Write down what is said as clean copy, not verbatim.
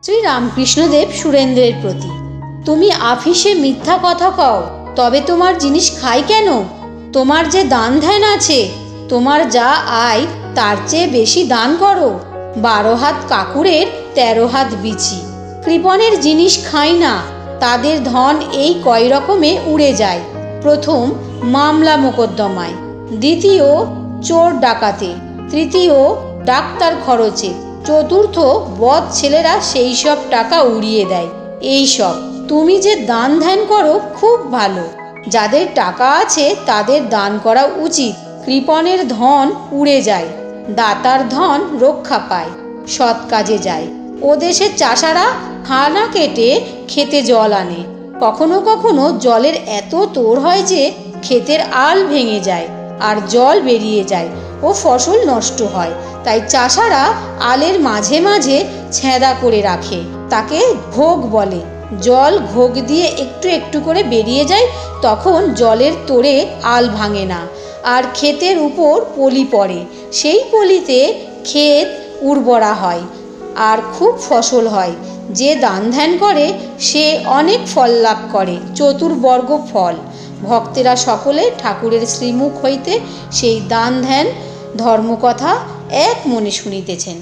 শ্রী রামকৃষ্ণদেব সুরেন্দ্রের প্রতি। তুমি আফিসে মিথ্যা কথা কও, তবে তোমার জিনিস খাই কেন? তোমার যে দান ধ্যান আছে, তোমার যা আয় তার চেয়ে বেশি দান করো। 12 হাত কাকুরের 13 হাত বিচি। কৃপণের জিনিস খাই না, তাদের ধন এই কয় রকমে উড়ে যায়। প্রথম, মামলা মোকদ্দমায়; দ্বিতীয়, চোর ডাকাতে; তৃতীয়, ডাক্তার খরচে; চতুর্থ, বদ ছেলেরা সেই সব টাকা উড়িয়ে দেয়। এই সব। তুমি যে দান ধ্যান করো খুব ভালো। যাদের টাকা আছে তাদের দান করা উচিত। কৃপণের ধন উড়ে যায়, দাতার ধন রক্ষা পায়, সৎ কাজে যায়। ও দেশের চাষারা খানা কেটে খেতে জল আনে। কখনো কখনো জলের এত তোর হয় যে ক্ষেতের আল ভেঙে যায় আর জল বেরিয়ে যায় ও ফসল নষ্ট হয়। তাই চাষারা আলের মাঝে মাঝে ছেঁদা করে রাখে, তাকে ঘোগ বলে। জল ঘোগ দিয়ে একটু একটু করে বেরিয়ে যায়, তখন জলের তোড়ে আল ভাঙে না আর ক্ষেতের উপর পলি পড়ে। সেই পলিতে ক্ষেত উর্বরা হয় আর খুব ফসল হয়। যে দান ধ্যান করে সে অনেক ফল লাভ করে, চতুর্বর্গ ফল। ভক্তেরা সকলে ঠাকুরের শ্রীমুখ হইতে সেই দান ধ্যান ধর্মকথা এক মনে শুনিতেছেন।